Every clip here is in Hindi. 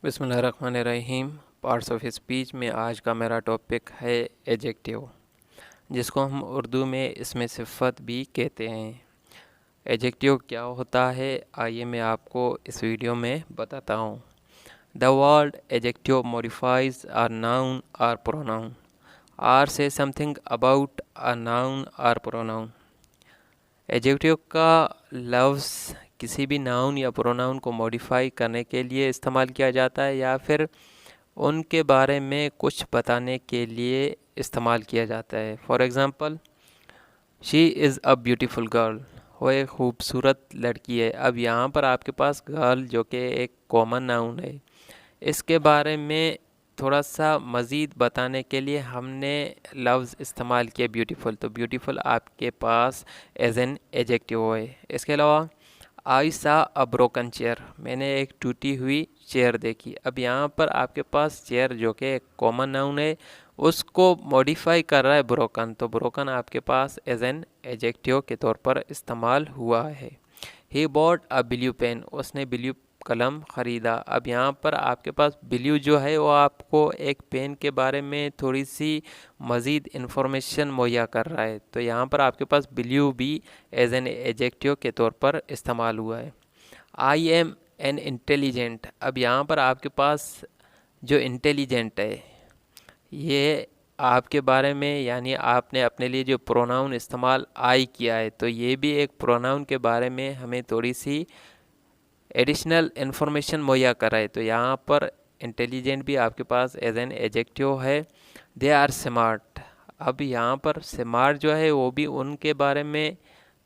बिस्मिल्लाहिर्रहमानिर्रहीम। पार्ट्स ऑफ स्पीच में आज का मेरा टॉपिक है एजेक्टिव, जिसको हम उर्दू में इसमें सिफ़त भी कहते हैं। एजेक्टिव क्या होता है, आइए मैं आपको इस वीडियो में बताता हूँ। The word adjective modifies a noun और pronoun or say something about a noun और प्रोनाउन। एजेक्टिव का लफ्ज़ किसी भी नाउन या प्रोनाउन को मॉडिफाई करने के लिए इस्तेमाल किया जाता है या फिर उनके बारे में कुछ बताने के लिए इस्तेमाल किया जाता है। For example, she is a beautiful girl, वो एक खूबसूरत लड़की है। अब यहाँ पर आपके पास गर्ल जो कि एक कॉमन नाउन है, इसके बारे में थोड़ा सा मज़ीद बताने के लिए हमने लफ्ज़ इस्तेमाल किया ब्यूटीफुल। तो ब्यूटीफुल आपके पास एज एन एजेक्टिव है। इसके अलावा आई सा अ ब्रोकन चेयर, मैंने एक टूटी हुई चेयर देखी। अब यहाँ पर आपके पास चेयर जो कि एक कॉमन नाउन है, उसको मॉडिफाई कर रहा है ब्रोकन। तो ब्रोकन आपके पास एज एन एजेक्टिव के तौर पर इस्तेमाल हुआ है। He bought a blue pen, उसने ब्लू कलम ख़रीदा। अब यहाँ पर आपके पास ब्लू जो है वो आपको एक पेन के बारे में थोड़ी सी मज़ीद इन्फॉर्मेशन मुहैया कर रहा है। तो यहाँ पर आपके पास ब्लू भी एज एन एजेक्टिव के तौर पर इस्तेमाल हुआ है। आई एम एन इंटेलिजेंट, अब यहाँ पर आपके पास जो इंटेलिजेंट है ये आपके बारे में, यानी आपने अपने लिए जो प्रोनाउन इस्तेमाल आई किया है, तो ये भी एक प्रोनाउन के बारे में हमें थोड़ी सी एडिशनल इन्फॉर्मेशन मुहैया कराए। तो यहाँ पर इंटेलिजेंट भी आपके पास एज एन एजेक्टिव है। दे आर स्मार्ट, अब यहाँ पर स्मार्ट जो है वो भी उनके बारे में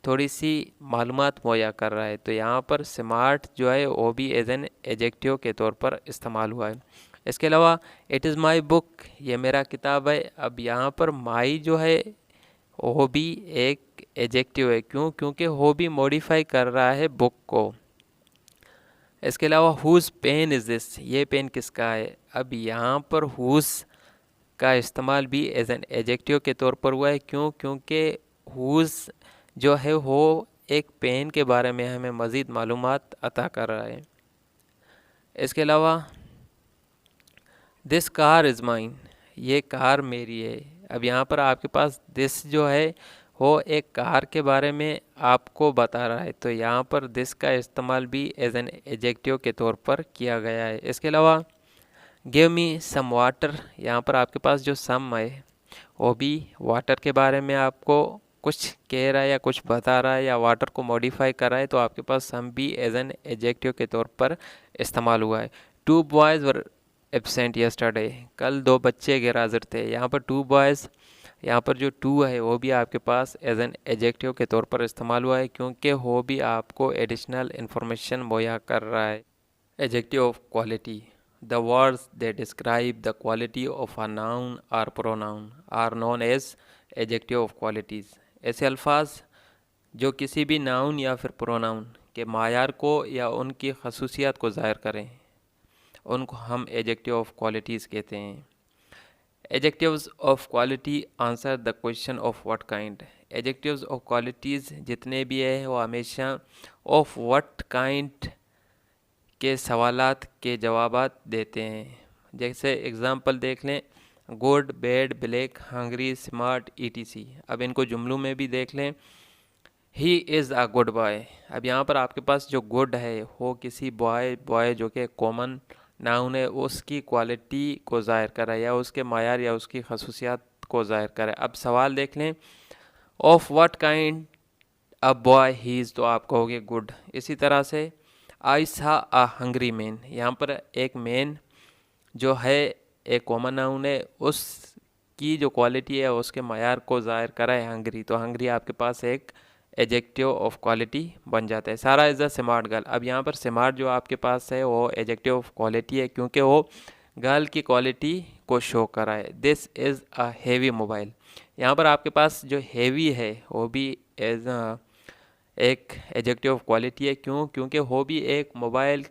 थोड़ी सी मालूमात मुहैया कर रहा है। तो यहाँ पर स्मार्ट जो है वो भी एज एन एजेक्टिव के तौर पर इस्तेमाल हुआ है। इसके अलावा इट इज़ माई बुक, ये मेरा किताब है। अब यहाँ पर माई जो है वो भी एक एजेक्टिव है। क्यों? क्योंकि वो भी मॉडिफाई कर रहा है बुक को। इसके अलावा हुज़ पेन इज़ दिस, ये पेन किसका है। अब यहाँ पर हुज़ का इस्तेमाल भी एज एन एजेक्टिव के तौर पर हुआ है। क्यों? क्योंकि हुज़ जो है वो एक पेन के बारे में हमें मज़ीद मालूमात अता कर रहा है। इसके अलावा दिस कार इज़ माइन, ये कार मेरी है। अब यहाँ पर आपके पास दिस जो है वो एक कार के बारे में आपको बता रहा है। तो यहाँ पर दिस का इस्तेमाल भी एज एन एजेक्टिव के तौर पर किया गया है। इसके अलावा गिव मी सम वाटर, यहाँ पर आपके पास जो सम है वो भी वाटर के बारे में आपको कुछ कह रहा है या कुछ बता रहा है या वाटर को मॉडिफाई कर रहा है। तो आपके पास सम भी एज एन एजेक्टिव के तौर पर इस्तेमाल हुआ है। Two boys were absent yesterday, कल दो बच्चे गैर हाजिर थे। यहाँ पर टू बॉयज़, यहाँ पर जो टू है वो भी आपके पास एज एन एजेक्टिव के तौर पर इस्तेमाल हुआ है, क्योंकि वो भी आपको एडिशनल इन्फॉर्मेशन मुहैया कर रहा है। Adjective of quality, the words that describe the quality of a noun or pronoun are known as adjective of qualities। ऐसे अल्फाज जो किसी भी नाउन या फिर प्रोनाउन के मायार को या उनकी खसूसियात को ज़ाहिर करें, उनको हम एजेक्टिव ऑफ क्वालिटीज़ कहते हैं। Adjectives of quality answer the question of what kind, adjectives of qualities जितने भी हैं वो हमेशा ऑफ व्हाट काइंड के सवालात के जवाबात देते हैं। जैसे एग्ज़ाम्पल देख लें, good, bad, black, hungry, smart, etc. अब इनको जुमलों में भी देख लें, he is a good boy. अब यहाँ पर आपके पास जो गुड है वो किसी बॉय जो कि कॉमन नाउन है उसकी क्वालिटी को ज़ाहिर करे या उसके मायार या उसकी खसूसियात को ज़ाहिर करे। अब सवाल देख लें, of what kind a boy he is, तो आप कहोगे गुड। इसी तरह से आई सा अ हंग्री मैन, यहाँ पर एक मैन जो है एक कॉमन नाउन है, उसकी जो क्वालिटी है उसके मायार को ज़ाहिर करा है हंग्री। तो हंग्री आपके पास एक एजेक्टिव ऑफ क्वालिटी बन जाता है। सारा इज़ अ स्मार्ट गर्ल, अब यहाँ पर स्मार्ट जो आपके पास है वो एजेक्टिव ऑफ क्वालिटी है, क्योंकि वो गर्ल की क्वालिटी को शो करा है। This is a heavy mobile, यहाँ पर आपके पास जो हेवी है वो भी एज एक एजेक्टिव ऑफ क्वालिटी है। क्यों? क्योंकि वो भी एक मोबाइल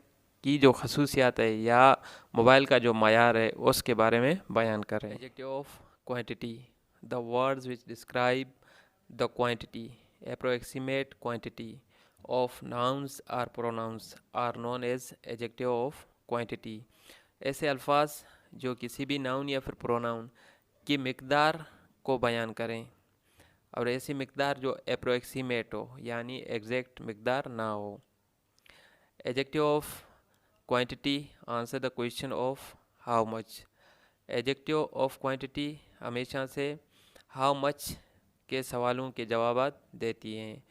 की जो खसूसियात है या मोबाइल का जो मयार है उसके बारे में बयान कर रहे हैं। Adjective of quantity, the words which describe the quantity, approximate quantity of nouns और pronouns are known as adjective of quantity. ऐसे अल्फाज जो किसी भी नाउन या फिर प्रोनाउन की मिकदार को बयान करें और ऐसी मिकदार जो अप्रोक्सीमेट हो यानी एग्जैक्ट मिकदार ना हो। Adjective of quantity answer the question of how much. Adjective of quantity हमेशा से हाउ मच के सवालों के जवाब देती हैं।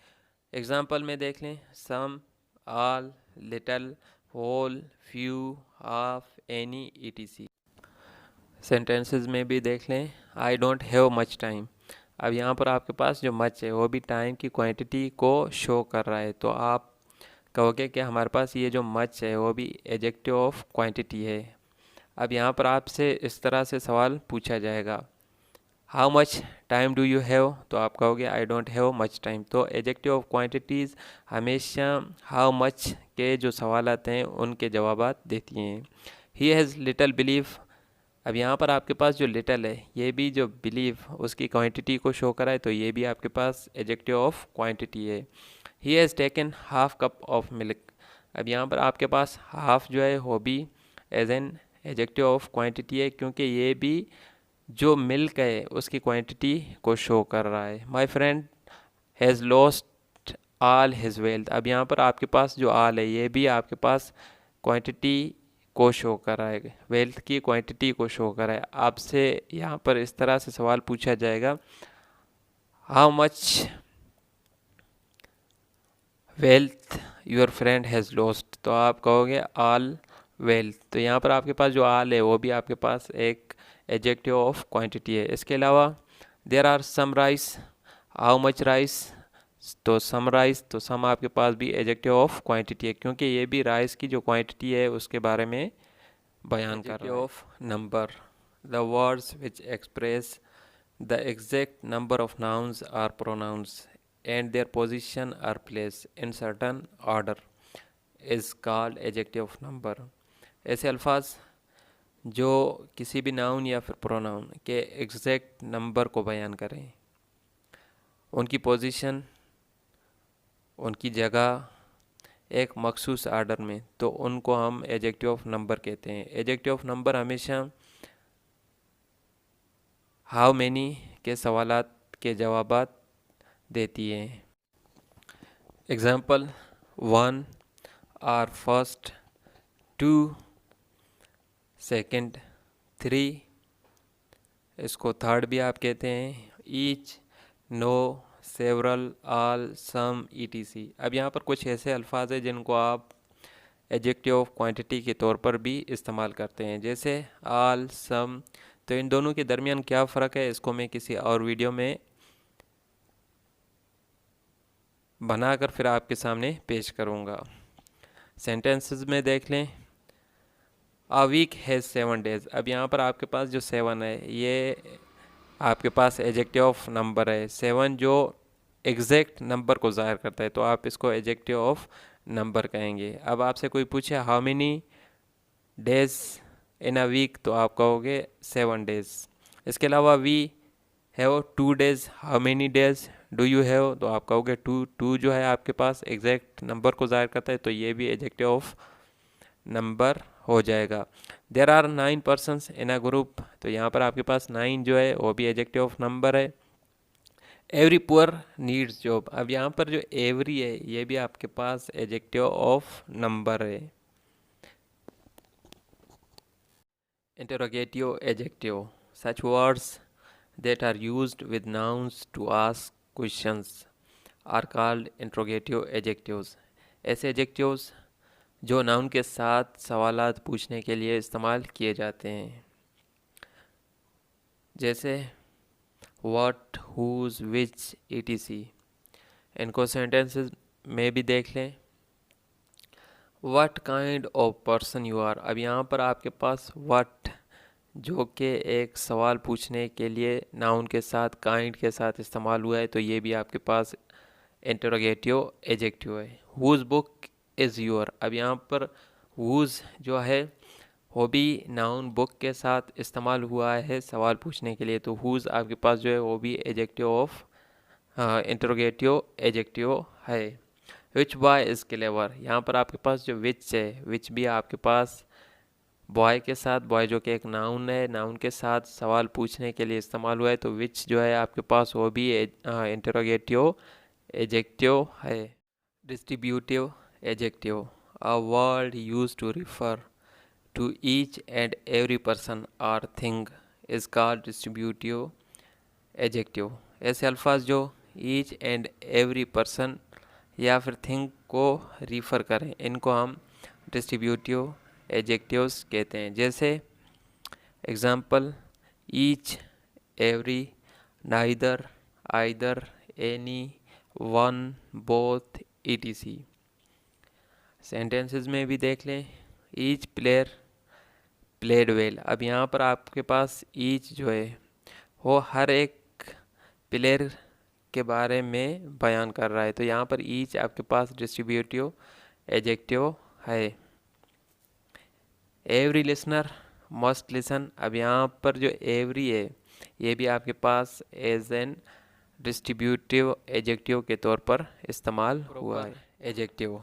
एग्जाम्पल में देख लें, some, all, little, whole, few, half, any, etc. Sentences में भी देख लें, I don't have much time. अब यहाँ पर आपके पास जो मच है वो भी टाइम की क्वांटिटी को शो कर रहा है, तो आप कहोगे कि हमारे पास ये जो मच है वो भी एडजेक्टिव ऑफ क्वांटिटी है। अब यहाँ पर आपसे इस तरह से सवाल पूछा जाएगा, how much time do you have, तो आप कहोगे आई डोंट हैव मच टाइम। तो एडजेक्टिव ऑफ क्वांटिटीज़ हमेशा हाउ मच के जो सवाल आते हैं उनके जवाब देती हैं। He has little believe. अब यहाँ पर आपके पास जो लिटल है ये भी जो बिलीव उसकी क्वांटिटी को शो करा है, तो ये भी आपके पास एडजेक्टिव ऑफ क्वांटिटी है। He has taken half cup of milk. अब यहाँ पर आपके पास हाफ जो है वो भी as an adjective of quantity है, क्योंकि ये भी जो मिल्क है उसकी क्वांटिटी को शो कर रहा है। My friend has lost all his wealth. अब यहाँ पर आपके पास जो ऑल है ये भी आपके पास क्वांटिटी को शो कर रहा है, वेल्थ की क्वांटिटी को शो कर रहा है। आपसे यहाँ पर इस तरह से सवाल पूछा जाएगा, how much wealth your friend has lost, तो आप कहोगे ऑल वेल्थ। तो यहाँ पर आपके पास जो ऑल है वो भी आपके पास एक एडजेक्टिव ऑफ क्वांटिटी है। इसके अलावा there are some rice, how much rice, तो सम राइस, तो सम आपके पास भी एडजेक्टिव ऑफ क्वांटिटी है, क्योंकि ये भी राइस की जो क्वांटिटी है उसके बारे में बयान कर रहा है। Of number, the words which express the exact number of nouns or pronouns and their position or place in certain order is called adjective of number। ऐसे अल्फाज जो किसी भी नाउन या फिर प्रोनाउन के एग्जैक्ट नंबर को बयान करें, उनकी पोजीशन, उनकी जगह एक मखसूस आर्डर में, तो उनको हम एडजेक्टिव ऑफ नंबर कहते हैं। एडजेक्टिव ऑफ नंबर हमेशा हाउ मैनी के सवालात के जवाबात देती है। एग्जाम्पल, 1 और फर्स्ट, 2 सेकंड, 3, इसको थर्ड भी आप कहते हैं, ईच, नो, सेवरल, ऑल, सम, ईटीसी। अब यहाँ पर कुछ ऐसे अल्फाज हैं जिनको आप एडजेक्टिव ऑफ क्वांटिटी के तौर पर भी इस्तेमाल करते हैं, जैसे ऑल, सम। तो इन दोनों के दरमियान क्या फ़र्क है इसको मैं किसी और वीडियो में बनाकर फिर आपके सामने पेश करूँगा। सेंटेंसेस में देख लें, अ वीक हैज़ 7 डेज। अब यहाँ पर आपके पास जो 7 है ये आपके पास एडजेक्टिव ऑफ नंबर है। 7 जो एग्जैक्ट नंबर को ज़ाहिर करता है, तो आप इसको एडजेक्टिव ऑफ नंबर कहेंगे। अब आपसे कोई पूछे how many days in a week, तो आप कहोगे 7 डेज। इसके अलावा we have 2 days, how many days do you have, तो आप कहोगे 2। 2 जो है आपके पास एग्जैक्ट नंबर को ज़ाहिर करता है, तो ये भी एडजेक्टिव ऑफ नंबर हो जाएगा। There are 9 persons in a group, तो यहाँ पर आपके पास 9 जो है वो भी एडजेक्टिव ऑफ नंबर है। Every poor needs job. अब यहाँ पर जो एवरी है ये भी आपके पास एडजेक्टिव ऑफ नंबर है। Interrogative adjective, such words that are used with nouns to ask questions are called interrogative adjectives। ऐसे adjectives जो नाउन के साथ सवालात पूछने के लिए इस्तेमाल किए जाते हैं, जैसे what, whose, which, etc। इनको सेंटेंसेस में भी देख लें, what kind of person you are। अब यहाँ पर आपके पास what जो कि एक सवाल पूछने के लिए नाउन के साथ काइंड के साथ इस्तेमाल हुआ है, तो ये भी आपके पास इंटरोगेटिव एडजेक्टिव है। Whose book is your. अब यहाँ पर हुज जो है वो भी नाउन बुक के साथ इस्तेमाल हुआ है सवाल पूछने के लिए, तो हुज आपके पास जो है वो भी एडजेक्टिव ऑफ इंटरोगेटिव एडजेक्टिव है। विच बॉय इज़ क्लेवर। यहाँ पर आपके पास जो विच है, विच भी आपके पास बॉय के साथ, बॉय जो कि एक नाउन है, नाउन के साथ सवाल पूछने के लिए इस्तेमाल हुआ है, तो विच जो है आपके पास वो भी इंटरोगेटिव एजेक्टिव है। Distributive adjective, a word use to refer to each and every person और thing is called distributive adjective. ऐसे अल्फाज जो ईच एंड एवरी पर्सन या फिर थिंग को रिफ़र करें, इनको हम डिस्ट्रीब्यूटिव एजेक्टिव्स कहते हैं। जैसे example, each, every, neither, either, any, one, both, etc। Sentences में भी देख लें, ईच प्लेयर प्लेड वेल। अब यहाँ पर आपके पास ईच जो है वो हर एक प्लेयर के बारे में बयान कर रहा है, तो यहाँ पर ईच आपके पास डिस्ट्रीब्यूटिव एजेक्टिव है। एवरी लिसनर मस्ट लिसन, अब यहाँ पर जो एवरी है ये भी आपके पास एज एन डिस्ट्रीब्यूटिव एजेक्टिव के तौर पर इस्तेमाल हुआ है। Adjective,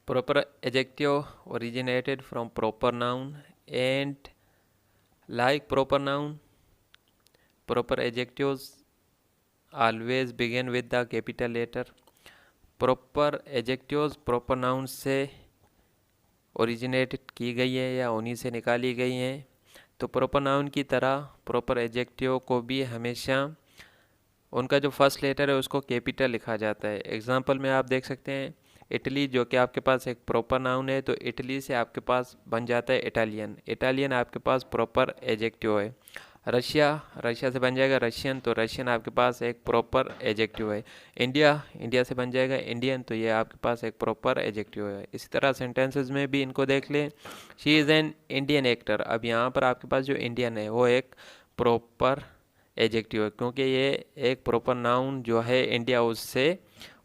proper adjective originated from proper noun and like proper noun, proper adjectives always begin with the capital letter। proper adjectives proper noun से ओरिजिनेटेड की गई है या उन्हीं से निकाली गई हैं, तो proper noun की तरह proper adjective को भी हमेशा उनका जो फर्स्ट लेटर है उसको कैपिटल लिखा जाता है। एग्जाम्पल में आप देख सकते हैं, इटली जो कि आपके पास एक प्रॉपर नाउन है, तो इटली से आपके पास बन जाता है इटालियन। इटालियन आपके पास प्रॉपर एजेक्टिव है। रशिया, रशिया से बन जाएगा रशियन, तो रशियन आपके पास एक प्रॉपर एजेक्टिव है। इंडिया, इंडिया से बन जाएगा इंडियन, तो ये आपके पास एक प्रॉपर एजेक्टिव है। इसी तरह सेंटेंसेस में भी इनको देख लें, she is an Indian actor. अब यहाँ पर आपके पास जो इंडियन है वो एक प्रॉपर एजेक्टिव है, क्योंकि ये एक प्रॉपर नाउन जो है इंडिया उससे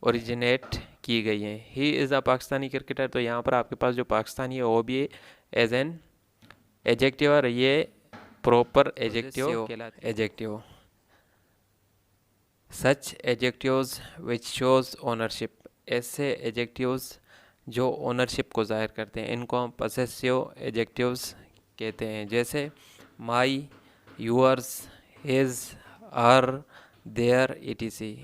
ओरिजिनेट की गई है। He is a Pakistani cricketer, तो यहाँ पर आपके पास जो पाकिस्तानी है वो भी एज एन एजेक्टिव और ये प्रॉपर एजेक्टिव कहलाते adjective. Such adjectives which shows ownership, ऐसे एजेक्टिव्स जो ओनरशिप को जाहिर करते हैं, इनको हम पसेसिव एजेक्टिव्स कहते हैं। जैसे my, yours, his, her, their, etc।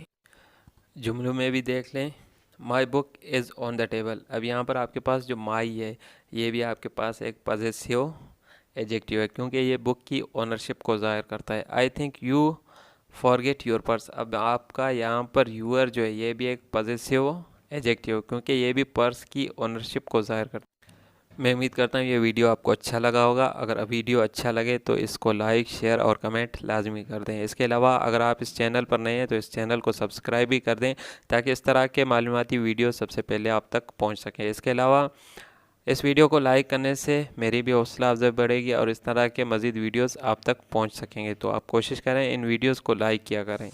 जुमलों में भी देख लें, my book is on the table. अब यहाँ पर आपके पास जो माई है ये भी आपके पास एक पॉजेसिव एजेक्टिव है, क्योंकि ये बुक की ओनरशिप को जाहिर करता है। I think you forget your purse, अब आपका यहाँ पर यूअर जो है ये भी एक पॉजेसिव एजेक्टिव, क्योंकि ये भी पर्स की ओनरशिप को जाहिर करता है। मैं उम्मीद करता हूँ ये वीडियो आपको अच्छा लगा होगा। अगर वीडियो अच्छा लगे तो इसको लाइक, शेयर और कमेंट लाजमी कर दें। इसके अलावा अगर आप इस चैनल पर नए हैं तो इस चैनल को सब्सक्राइब भी कर दें, ताकि इस तरह के मालूमाती वीडियो सबसे पहले आप तक पहुँच सकें। इसके अलावा इस वीडियो को लाइक करने से मेरी भी हौसला अफजाई बढ़ेगी और इस तरह के मज़ीद वीडियोज़ आप तक पहुँच सकेंगे। तो आप कोशिश करें इन वीडियोज़ को लाइक किया करें।